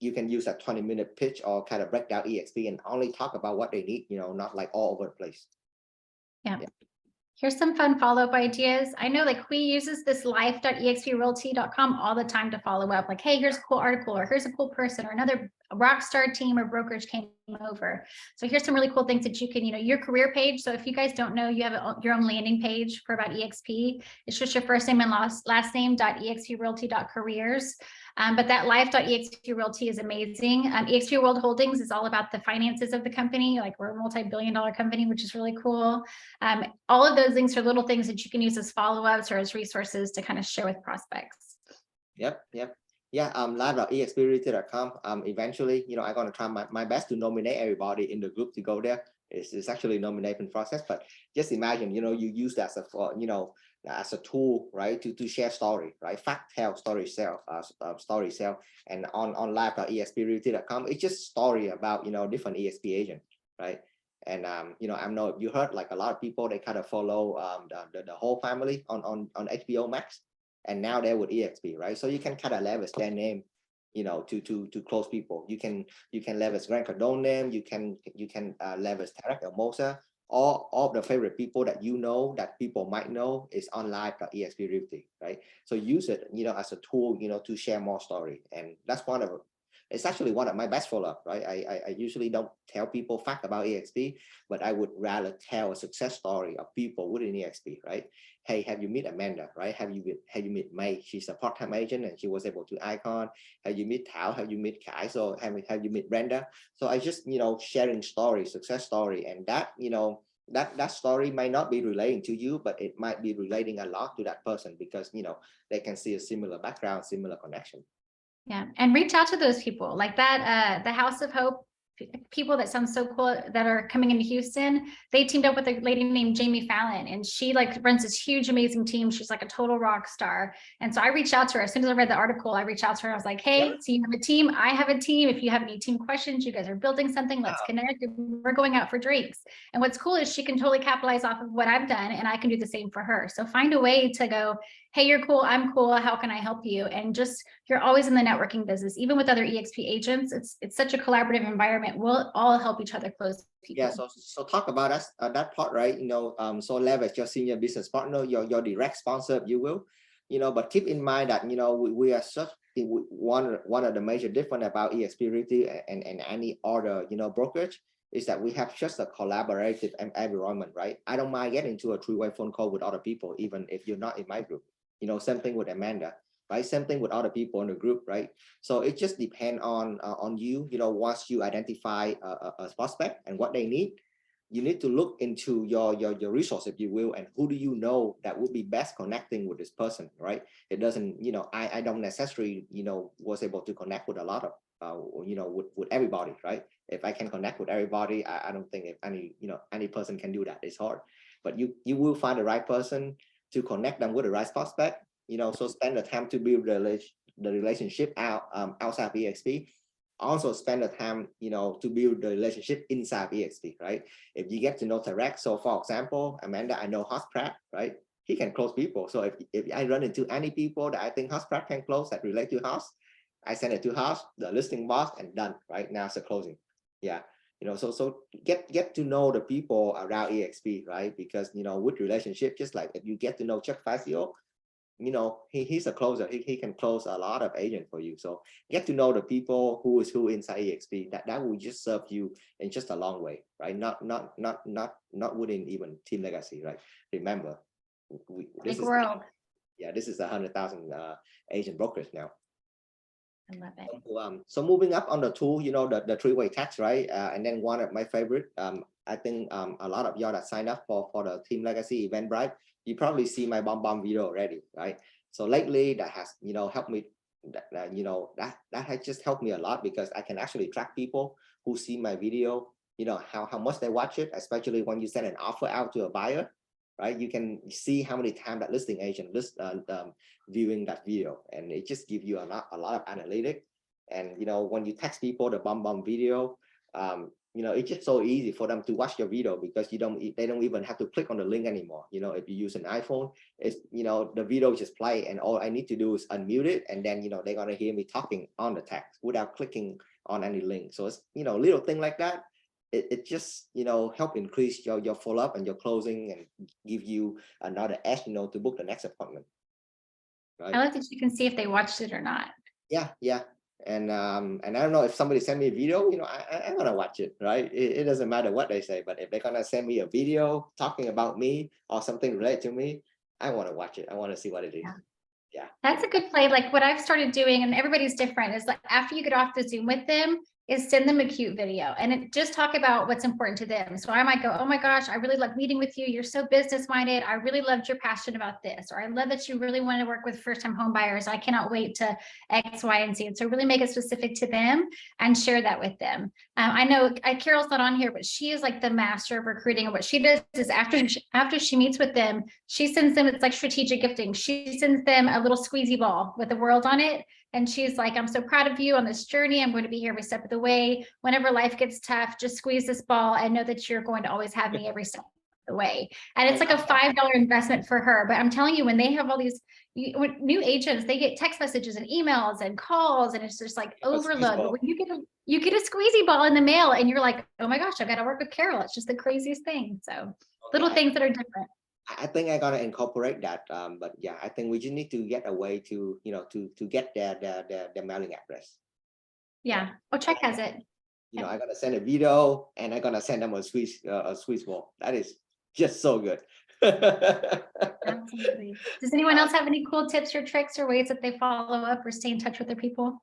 you can use that 20-minute pitch or kind of break down EXP and only talk about what they need, not like all over the place. Yeah. Here's some fun follow-up ideas. I know like we uses this life.exprealty.com all the time to follow up. Like, hey, here's a cool article or here's a cool person or another rock star team or brokerage came over. So here's some really cool things that you can, your career page. So if you guys don't know, you have your own landing page for about EXP. It's just your first name and last name .exprealty.careers. But that life.exprealty is amazing. EXP World Holdings is all about the finances of the company. Like we're a multi-billion-dollar company, which is really cool. All of those things are little things that you can use as follow-ups or as resources to kind of share with prospects. Yep. Yeah, live.exprealty.com. Eventually, I'm gonna try my best to nominate everybody in the group to go there. It's actually a nomination process, but just imagine, you use that as a tool, right, to share story, right? Fact tell, story sell, story sell, and on live.exprealty.com, it's just story about different EXP agents, right? And I know if you heard, like, a lot of people, they kind of follow the whole family on HBO Max, and now they're with EXP, right? So you can kind of leverage their name, to close people. You can leverage Grant Cardone name. You can leverage Tarek El Mosa. All of the favorite people that that people might know is on live.exp realty, right? So use it, as a tool, to share more story, and that's it's actually one of my best follow-up, right? I usually don't tell people fact about EXP, but I would rather tell a success story of people within EXP, right? Hey, have you met Amanda, right? Have you met May? She's a part-time agent and she was able to icon. Have you met Thao? Have you met Kai? So have you met Brenda? So I just, sharing story, success story, and that, that story might not be relating to you, but it might be relating a lot to that person because, they can see a similar background, similar connection. Yeah, and reach out to those people like that. The House of Hope people that sound so cool that are coming into Houston. They teamed up with a lady named Jamie Fallon, and she like runs this huge, amazing team. She's like a total rock star. And so I reached out to her as soon as I read the article. I reached out to her. I was like, "Hey, so you have a team? I have a team. If you have any team questions, you guys are building something. Let's connect. We're going out for drinks." And what's cool is she can totally capitalize off of what I've done, and I can do the same for her. So find a way to go, "Hey, you're cool. I'm cool. How can I help you?" And just, you're always in the networking business, even with other EXP agents. It's such a collaborative environment. We'll all help each other close people. Yeah, so talk about that part, right? So leverage your senior business partner, your direct sponsor, if you will. But keep in mind that we are such one of the major difference about EXP Realty and any other brokerage is that we have just a collaborative environment, right? I don't mind getting into a three-way phone call with other people, even if you're not in my group. Same thing with Amanda, right? Same thing with other people in the group, right? So it just depends on you. Once you identify a prospect and what they need, you need to look into your resource, if you will, and who do you know that would be best connecting with this person, right? It doesn't, I don't necessarily, was able to connect with a lot of, with everybody, right? If I can connect with everybody, I don't think if any person can do that. It's hard, but you will find the right person to connect them with the right prospect. So spend the time to build the relationship outside EXP. Also spend the time, to build the relationship inside EXP, right? If you get to know Tarek, so for example, Amanda, I know Pratt, right? He can close people. So if I run into any people that I think Pratt can close that relate to Haas, I send it to Haas, the listing boss, and done, right? Now it's a closing. Yeah. So get to know the people around EXP, right? Because, with relationship, just like if you get to know Chuck Facio, he's a closer. He can close a lot of agents for you. So get to know the people who is who inside EXP. That will just serve you in just a long way, right? Not within even Team Legacy, right? Remember, this is world. This is 100,000 agent brokers now. I love it. So moving up on the tool, the three-way text, right? And then one of my favorite, I think a lot of y'all that signed up for the Team Legacy Eventbrite, you probably see my bomb video already, right? So lately that has, helped me, that has just helped me a lot because I can actually track people who see my video, how much they watch it, especially when you send an offer out to a buyer, right? You can see how many times that listing agent viewing that video, and it just gives you a lot of analytics. And when you text people the bomb video, it's just so easy for them to watch your video because they don't even have to click on the link anymore. If you use an iPhone, it's the video just play, and all I need to do is unmute it, and then they're gonna hear me talking on the text without clicking on any link. So it's little thing like that. It just help increase your follow-up and your closing and give you another edge to book the next appointment. Right? I like that you can see if they watched it or not. Yeah. And I don't know if somebody send me a video, I'm gonna watch it, right? It doesn't matter what they say, but if they're gonna send me a video talking about me or something related to me, I want to watch it. I want to see what it is. Yeah. That's a good play. Like what I've started doing, and everybody's different, is like after you get off the Zoom with them, is send them a cute video and just talk about what's important to them. So I might go, oh my gosh, I really love meeting with you. You're so business minded. I really loved your passion about this, or I love that you really want to work with first time home buyers. I cannot wait to X, Y, and Z. And so really make it specific to them and share that with them. I know Carol's not on here, but she is like the master of recruiting. And what she does is after she meets with them, she sends them, it's like strategic gifting. She sends them a little squeezy ball with the world on it. And she's like, I'm so proud of you on this journey. I'm going to be here every step of the way. Whenever life gets tough, just squeeze this ball and know that you're going to always have me every step of the way. And it's like a $5 investment for her. But I'm telling you, when they have all these new agents, they get text messages and emails and calls, and it's just like overload. But when you get a squeezy ball in the mail and you're like, oh my gosh, I've got to work with Carol. It's just the craziest thing. So little things that are different. I think I gotta incorporate that. But yeah, I think we just need to get a way to, to get their mailing address. Yeah. Oh, Chuck has it. I gotta send a video and I gotta send them a squeeze ball. That is just so good. Absolutely. Does anyone else have any cool tips or tricks or ways that they follow up or stay in touch with their people?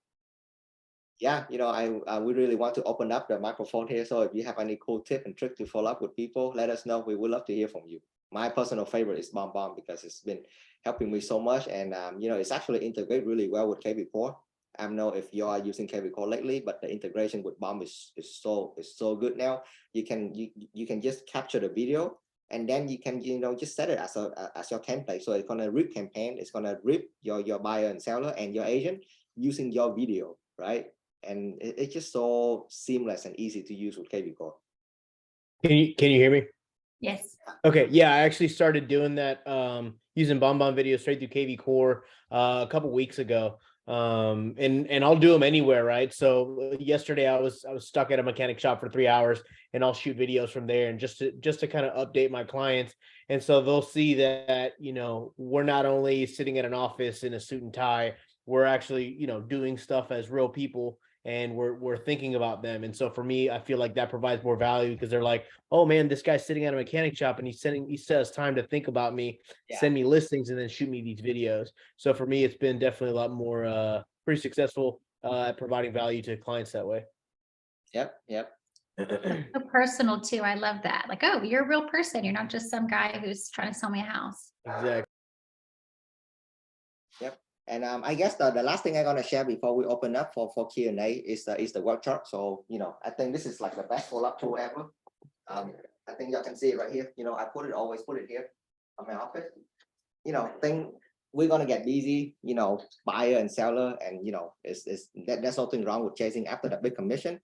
Yeah, we really want to open up the microphone here. So if you have any cool tip and trick to follow up with people, let us know. We would love to hear from you. My personal favorite is Bomb because it's been helping me so much, and it's actually integrated really well with KB Core. I don't know if you are using KB Core lately, but the integration with Bomb is so good now. You can just capture the video, and then you can just set it as your template. So it's gonna rip campaign. It's gonna rip your buyer and seller and your agent using your video, right? And it's just so seamless and easy to use with KB Core. Can you hear me? Yes. Okay, yeah, I actually started doing that using Bomb video straight through KV Core a couple weeks ago. And I'll do them anywhere, right? So yesterday I was stuck at a mechanic shop for 3 hours, and I'll shoot videos from there, and just to kind of update my clients. And so they'll see that we're not only sitting in an office in a suit and tie, we're actually doing stuff as real people, and we're thinking about them. And so for me, I feel like that provides more value, because they're like, oh man, this guy's sitting at a mechanic shop and he says time to think about me, send me listings, and then shoot me these videos. So for me, it's been definitely a lot more pretty successful at providing value to clients that way. Yep. So personal too. I love that. Like, oh, you're a real person. You're not just some guy who's trying to sell me a house. Exactly. Yep. And I guess the last thing I'm gonna share before we open up for Q&A is the work chart. So I think this is like the best follow-up tool ever. I think y'all can see it right here. I always put it here on my office. Think we're gonna get busy. Buyer and seller, and there's nothing wrong with chasing after the big commission.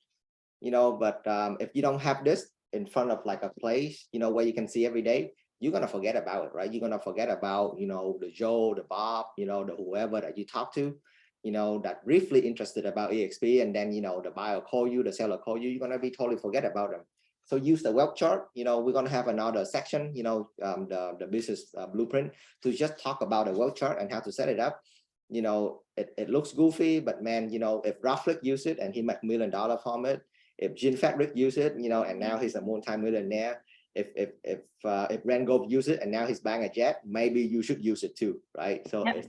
But if you don't have this in front of like a place, where you can see every day, you're gonna forget about it, right? You're gonna forget about the Joe, the Bob, the whoever that you talk to, that briefly interested about EXP, and then the buyer call you, the seller call you. You're gonna be totally forget about them. So use the web chart. We're gonna have another section, the business blueprint, to just talk about the web chart and how to set it up. It looks goofy, but man, if Raflik use it and he make $1 million from it, if Gene Fadrick use it, and now he's a multi-millionaire. If Rangov use it and now he's buying a jet, maybe you should use it too, right? So Yep.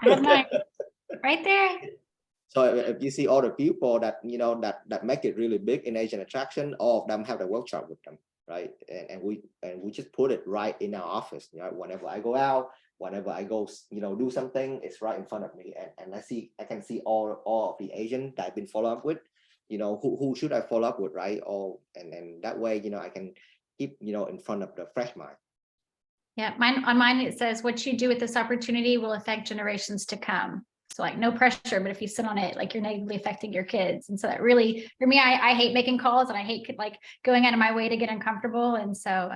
I have mine right there. So if you see all the people that that make it really big in Asian attraction, all of them have the work chart with them, right? And we just put it right in our office. Whenever I go out, whenever I go do something, it's right in front of me, and I can see all of the Asian that I've been following up with. Who should I follow up with, right? And that way I can keep in front of the fresh mind. Yeah, mine it says what you do with this opportunity will affect generations to come. So like no pressure, but if you sit on it, like you're negatively affecting your kids. And so that really, for me, I hate making calls, and I hate like going out of my way to get uncomfortable. And so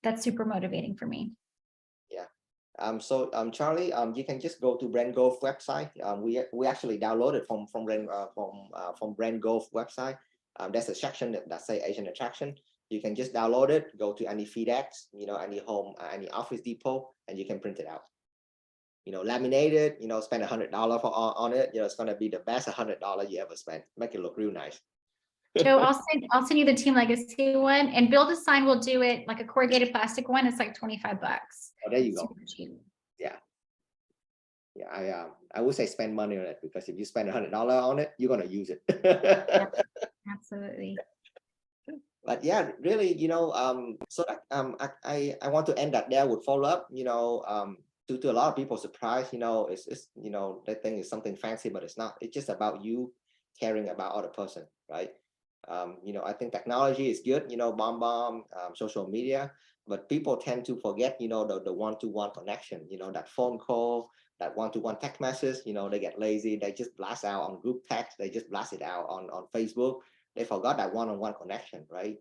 that's super motivating for me. Yeah. So Charlie, you can just go to BrandGolf website. We actually downloaded from BrandGolf website. There's a section that say Asian attraction. You can just download it, go to any FedEx, any home, any Office Depot, and you can print it out. Laminate it, spend $100 on it. It's going to be the best $100 you ever spent. Make it look real nice. Joe, I'll send you the Team Legacy one, and Build a Sign will do it like a corrugated plastic one. It's like $25. Oh, there you go. Yeah. I would say spend money on it, because if you spend $100 on it, you're going to use it. Absolutely. But yeah, really, so that I want to end that there with follow up, to a lot of people's surprise, it's they think it's something fancy, but it's not. It's just about you caring about other person, right? I think technology is good, bomb, social media, but people tend to forget, the one-to-one connection, that phone call, that one-to-one text message, they get lazy, they just blast out on group text, they just blast it out on Facebook. They forgot that one-on-one connection, right?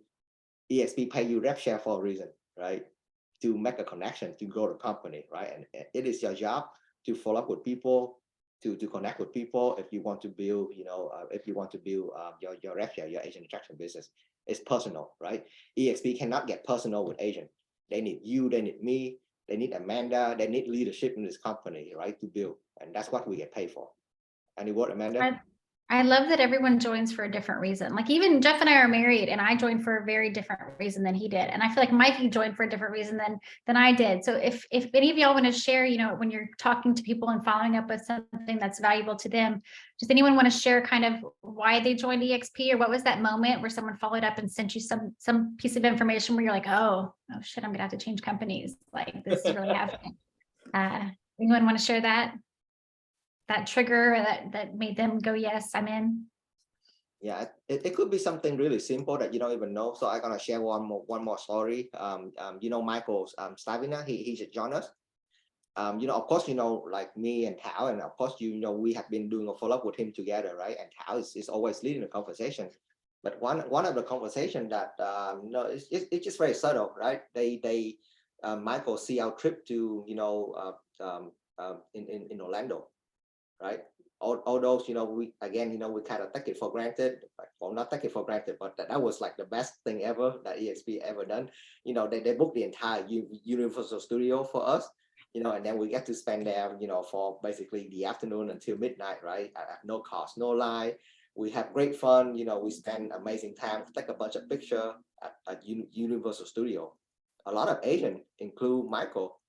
EXP pay you rev share for a reason, right? To make a connection, to grow the company, right? And it is your job to follow up with people, to connect with people if you want to build, your rev share, your agent attraction business. It's personal, right? EXP cannot get personal with agent. They need you, they need me, they need Amanda, they need leadership in this company, right? To build, and that's what we get paid for. Any word, Amanda? I love that everyone joins for a different reason. Like even Jeff and I are married, and I joined for a very different reason than he did. And I feel like Mikey joined for a different reason than I did. So if any of y'all want to share, when you're talking to people and following up with something that's valuable to them, does anyone want to share kind of why they joined EXP, or what was that moment where someone followed up and sent you some piece of information where you're like, oh shit, I'm gonna have to change companies. Like this is really happening. Anyone want to share that trigger that made them go, yes, I'm in? Yeah, it could be something really simple that you don't even know. So I'm gonna share one more story. Michael Stavina, he should join us. Of course, like me and Tao, and of course, we have been doing a follow-up with him together, right? And Tao is always leading the conversation. But one of the conversation that it's just very subtle, right? Michael see our trip to in Orlando, right? All those, we kind of take it for granted. Well, not take it for granted, but that was like the best thing ever that EXP ever done. They booked the entire Universal Studio for us, and then we get to spend there, for basically the afternoon until midnight, right? At no cost, no line. We have great fun. We spend amazing time, take a bunch of picture at Universal Studio. A lot of agents, include Michael,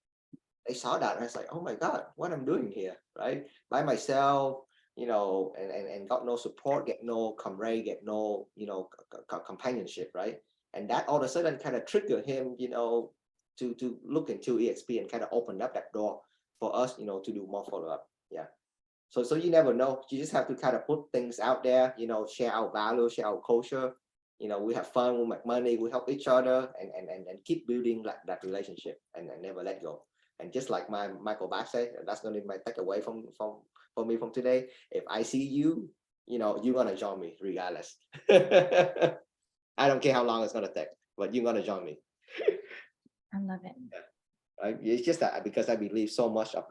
they saw that and it's like, oh my God, what I'm doing here, right? By myself, and got no support, get no camaraderie, get no, companionship, right? And that all of a sudden kind of triggered him, to look into EXP and kind of open up that door for us, to do more follow-up. Yeah. So you never know. You just have to kind of put things out there, share our value, share our culture. We have fun, we make money, we help each other, and keep building like that relationship and never let go. And just like Michael Bass said, that's going to be my takeaway from me from today. If I see you, you're going to join me regardless. I don't care how long it's going to take, but you're going to join me. I love it. Right? It's just that because I believe so much of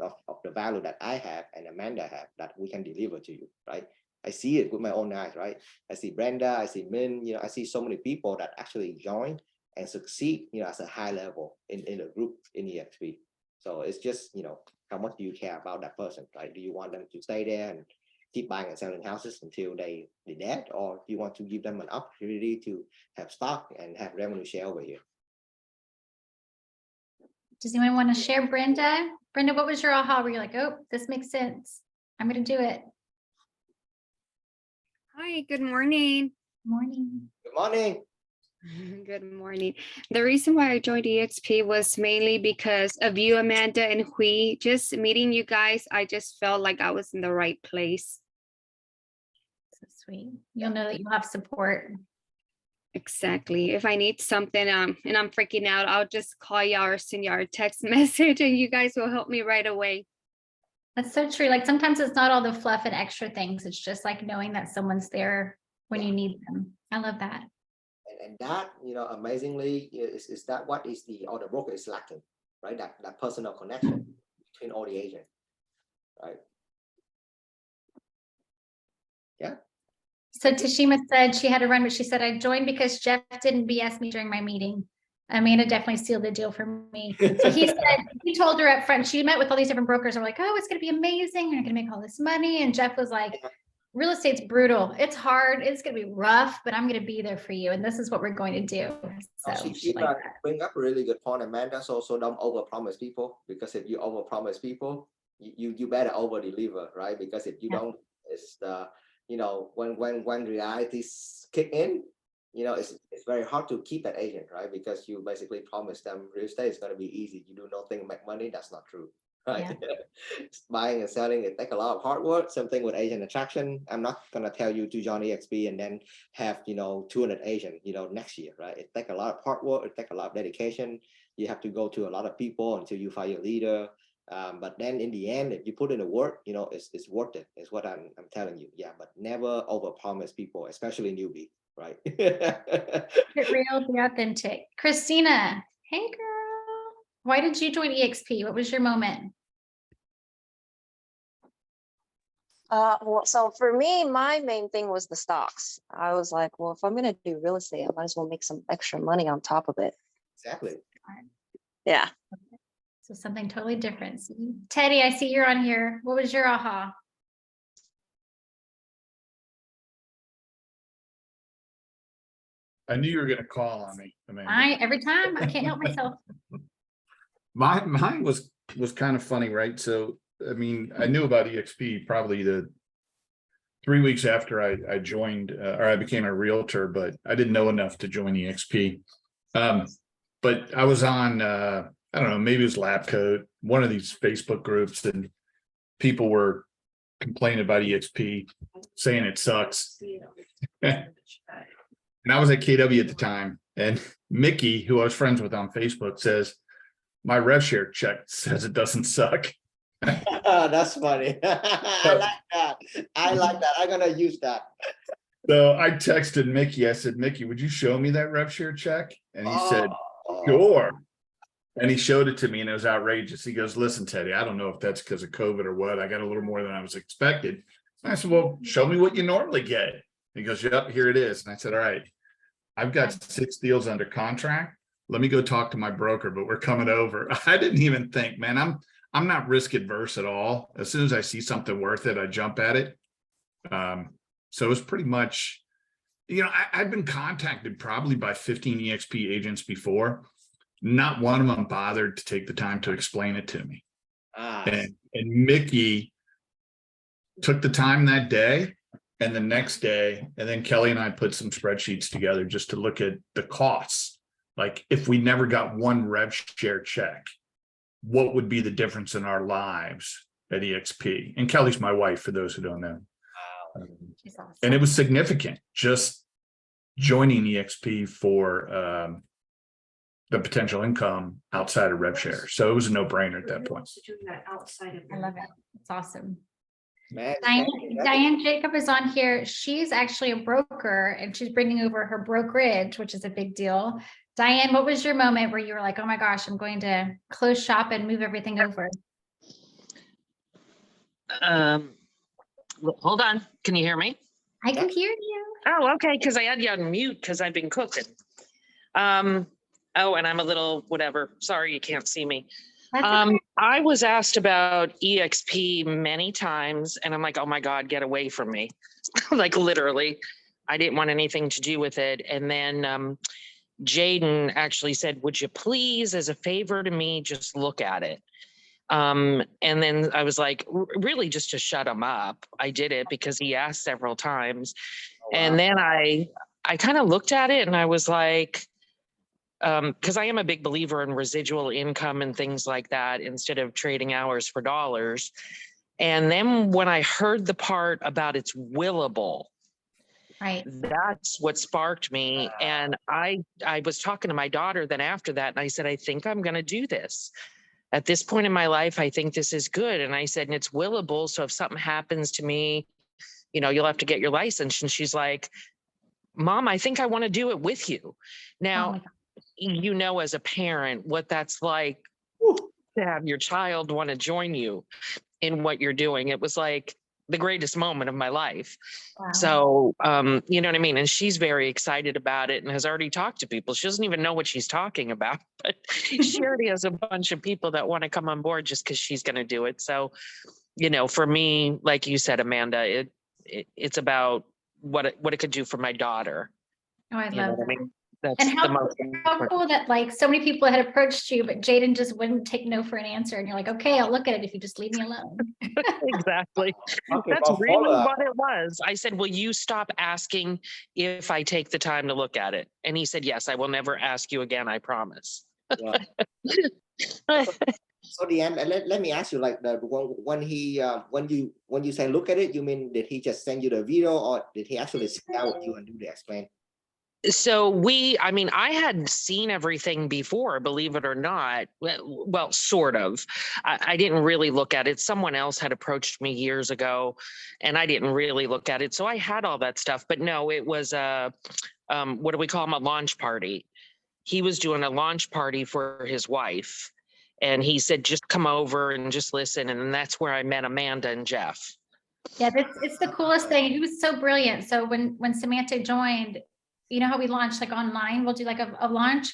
the value that I have and Amanda have that we can deliver to you, right? I see it with my own eyes, right? I see Brenda, I see Min, I see so many people that actually join and succeed, as a high level in a group in EXP. So it's just, how much do you care about that person, right? Do you want them to stay there and keep buying and selling houses until they're dead? Or do you want to give them an opportunity to have stock and have revenue share over here? Does anyone want to share, Brenda? Brenda, what was your aha where you're like, oh, this makes sense, I'm going to do it? Hi, good morning. Morning. Good morning. Good morning. The reason why I joined EXP was mainly because of you, Amanda and Hui. Just meeting you guys, I just felt like I was in the right place. So sweet. You'll know that you'll have support. Exactly. If I need something and I'm freaking out, I'll just call you or send you a text message and you guys will help me right away. That's so true. Like sometimes it's not all the fluff and extra things. It's just like knowing that someone's there when you need them. I love that. And that, amazingly, is that what is the broker is lacking, right? That personal connection between all the agents, right? Yeah. So Tashima said she had to run, but she said, I joined because Jeff didn't BS me during my meeting. Amanda definitely sealed the deal for me. So he said, he told her up front, she met with all these different brokers. We're like, oh, it's going to be amazing. You're going to make all this money. And Jeff was like, real estate's brutal. It's hard. It's going to be rough, but I'm going to be there for you. And this is what we're going to do. So she bring up a really good point, Amanda. So don't overpromise people, because if you overpromise people, you better over deliver, right? Because if you don't, it's when realities kick in, it's very hard to keep that agent, right? Because you basically promise them real estate is going to be easy. You do nothing, make money. That's not true, right? Buying and selling, it takes a lot of hard work. Same thing with agent attraction. I'm not going to tell you to join EXP and then have 200 agents next year, right? It takes a lot of hard work. It takes a lot of dedication. You have to go to a lot of people until you find your leader. But then in the end, if you put in the work, it's worth it. It's what I'm telling you. Yeah, but never overpromise people, especially newbie, right? Get real, be authentic. Christina, hey girl. Why did you join EXP? What was your moment? Well, so for me, my main thing was the stocks. I was like, well, if I'm going to do real estate, I might as well make some extra money on top of it. Exactly. Yeah. So something totally different. Teddy, I see you're on here. What was your aha? I knew you were going to call on me, Amanda. Every time I can't help myself. Mine was kind of funny, right? So, I mean, I knew about EXP probably the 3 weeks after I joined or I became a realtor, but I didn't know enough to join EXP. But I was on, I don't know, maybe it was Lab Coat, one of these Facebook groups, and people were complaining about EXP, saying it sucks. And I was at KW at the time, and Mickey, who I was friends with on Facebook, says, my rev share check says it doesn't suck. That's funny. I like that. I'm gonna use that. So I texted Mickey. I said, Mickey, would you show me that rev share check? And he said, sure. And he showed it to me, and it was outrageous. He goes, listen, Teddy, I don't know if that's because of COVID or what. I got a little more than I was expected. And I said, well, show me what you normally get. He goes, yep, here it is. And I said, all right, I've got 6 deals under contract. Let me go talk to my broker, but we're coming over. I didn't even think, man, I'm not risk adverse at all. As soon as I see something worth it, I jump at it. So it was pretty much, I've been contacted probably by 15 EXP agents before. Not one of them bothered to take the time to explain it to me. And Mickey took the time that day and the next day, and then Kelly and I put some spreadsheets together just to look at the costs. Like if we never got one rev share check, what would be the difference in our lives at EXP? And Kelly's my wife, for those who don't know. She's awesome. And it was significant just joining EXP for the potential income outside of rev share. So it was a no-brainer at that point. I love it. It's awesome. Man, Diane Jacob is on here. She's actually a broker, and she's bringing over her brokerage, which is a big deal. Diane, what was your moment where you were like, oh my gosh, I'm going to close shop and move everything over? Hold on. Can you hear me? I can hear you. Oh, okay. Because I had you on mute because I've been cooking. Oh, and I'm a little whatever. Sorry, you can't see me. Okay. I was asked about EXP many times, and I'm like, oh my God, get away from me. Like literally, I didn't want anything to do with it. And then Jaden actually said, would you please, as a favor to me, just look at it? And then I was like, really just to shut him up. I did it because he asked several times. Oh, wow. And then I kind of looked at it and I was like, because I am a big believer in residual income and things like that instead of trading hours for dollars. And then when I heard the part about it's willable, right, that's what sparked me. And I was talking to my daughter then after that, and I said, I think I'm going to do this. At this point in my life, I think this is good. And I said, and it's willable. So if something happens to me, you'll have to get your license. And she's like, Mom, I think I want to do it with you. Now, as a parent, what that's like to have your child want to join you in what you're doing. It was like the greatest moment of my life. Wow. So, you know what I mean? And she's very excited about it and has already talked to people. She doesn't even know what she's talking about, but she already has a bunch of people that want to come on board just because she's going to do it. So, for me, like you said, Amanda, it's about what it could do for my daughter. Oh, I love that. And That's the most how important. cool that like so many people had approached you, but Jaden just wouldn't take no for an answer. And you're like, okay, I'll look at it if you just leave me alone. Exactly. Okay, That's about really follow-up. what it was. I said, will you stop asking if I take the time to look at it? And he said, yes, I will never ask you again, I promise. Yeah. So the end, let me ask you, like the when he when you say look at it, you mean did he just send you the video or did he actually sit down with you and do the explain? So I mean, I had seen everything before, believe it or not. Well, sort of. I didn't really look at it. Someone else had approached me years ago and I didn't really look at it. So I had all that stuff, but no, it was what do we call them? A launch party. He was doing a launch party for his wife. And he said, just come over and just listen. And then that's where I met Amanda and Jeff. Yeah, it's the coolest thing. He was so brilliant. So when Samantha joined, you know how we launched like online, we'll do like a launch.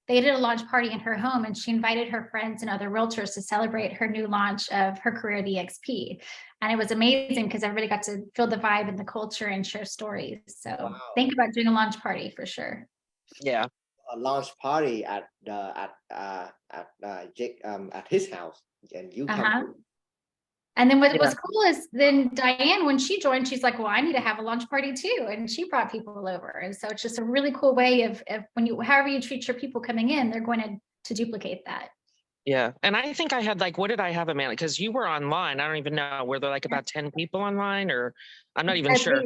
They did a launch party in her home and she invited her friends and other realtors to celebrate her new launch of her career at EXP. And it was amazing because everybody got to feel the vibe and the culture and share stories. So Wow. think about doing a launch party for sure. Yeah. A launch party at his house, and you come. And then what was cool is then Diane, when she joined, she's like, well, I need to have a launch party too. And she brought people over. And so it's just a really cool way of when you, however you treat your people coming in, they're going to duplicate that. Yeah. And I think I had like, what did I have, Amanda? Because you were online. I don't even know. Were there like about 10 people online or I'm not even sure.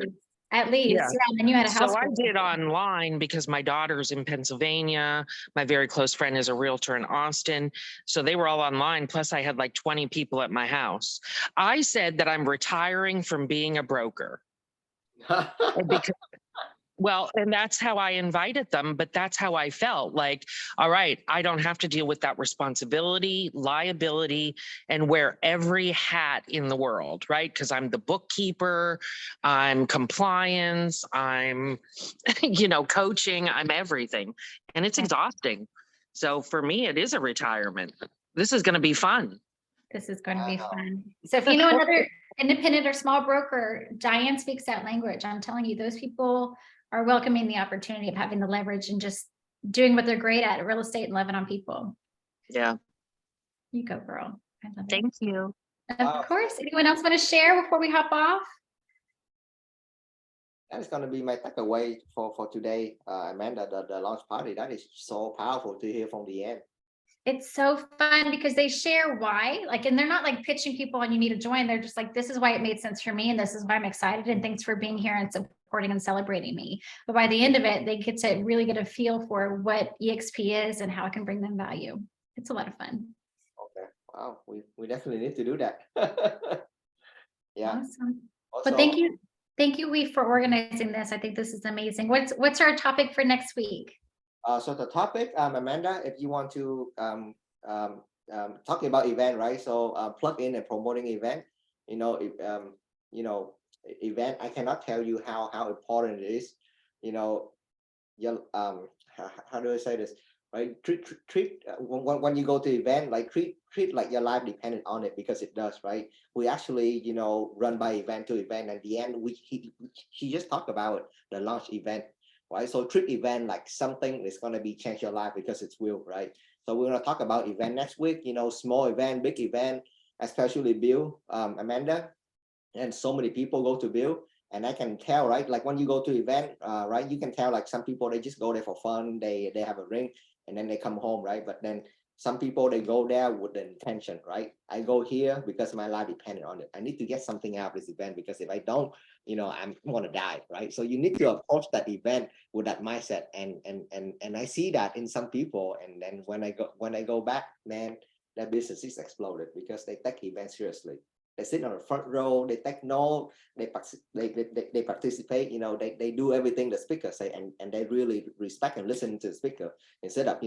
At least, Yeah. And then you had a house. So I did online because my daughter's in Pennsylvania. My very close friend is a realtor in Austin. So they were all online. Plus I had like 20 people at my house. I said that I'm retiring from being a broker. Because, well, and that's how I invited them, but that's how I felt like, all right, I don't have to deal with that responsibility, liability, and wear every hat in the world, right? Because I'm the bookkeeper, I'm compliance, I'm, coaching, I'm everything. And it's exhausting. So for me, it is a retirement. This is going to be fun. This is going to be fun. So if you know another independent or small broker, Diane speaks that language. I'm telling you, those people are welcoming the opportunity of having the leverage and just doing what they're great at real estate and loving on people. Yeah. You go, girl. I love it. Thank you. Of course. Anyone else want to share before we hop off? That is going to be my takeaway for today, Amanda. The launch party, that is so powerful to hear from the end. It's so fun because they share why, and they're not like pitching people and you need to join. They're just like, this is why it made sense for me. And this is why I'm excited. And thanks for being here and supporting and celebrating me. But by the end of it, they get to really get a feel for what EXP is and how it can bring them value. It's a lot of fun. Okay. Wow. We definitely need to do that. Yeah. Awesome. Also, But thank you. Thank you, Wee, for organizing this. I think this is amazing. What's our topic for next week? So the topic, Amanda, if you want to talking about event, right? So plug in and promoting event. Event. I cannot tell you how important it is. Your how do I say this? Right? Treat when you go to event, like treat like your life dependent on it, because it does, right? We actually run by event to event. At the end, she just talked about the launch event. Right, so treat event like something that's going to be change your life because it's will, right? So we're going to talk about event next week, small event, big event, especially Bill, Amanda, and so many people go to Bill, and I can tell, right? Like when you go to event, right, you can tell like some people, they just go there for fun, they have a ring and then they come home, right? But then some people, they go there with the intention, right? I go here because my life depended on it. I need to get something out of this event because if I don't, I'm gonna die, right? So you need to approach that event with that mindset, and I see that in some people. And then when I go back, man, that business is exploded because they take events seriously. They sit on the front row, they take note, they participate, they do everything the speaker say, and they really respect and listen to the speaker instead of,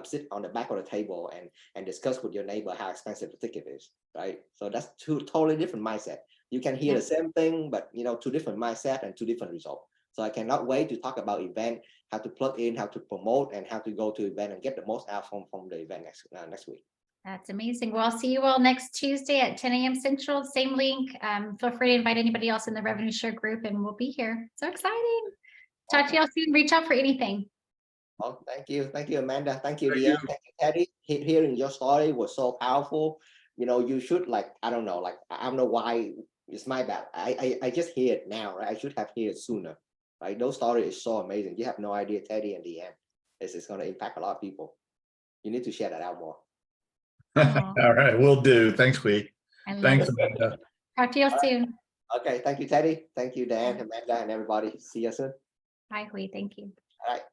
sit on the back of the table and discuss with your neighbor how expensive the ticket is, right? So that's two totally different mindset. You can hear the same thing, but, two different mindset and two different results. So I cannot wait to talk about event, how to plug in, how to promote, and how to go to event and get the most out from the event next week. That's amazing. Well, I'll see you all next Tuesday at 10 a.m. Central. Same link. Feel free to invite anybody else in the revenue share group and we'll be here. So exciting. Talk to y'all soon. Reach out for anything. Oh, thank you, Amanda. Thank you, Thank Deanne. you. Thank you, Teddy. Hearing your story was so powerful. You know, you should like, I don't know, like I don't know why it's my bad. I just hear it now, right? I should have heard it sooner. Right? Those stories is so amazing. You have no idea, Teddy and Deanne. This is gonna impact a lot of people. You need to share that out more. Aw. All right, will do. Thanks, Wee. I love Thanks, it. Amanda. Talk to you All right. soon. Okay, thank you, Teddy. Thank you, Dan, Amanda, and everybody. See you soon. Bye, Hui. Thank you. All right.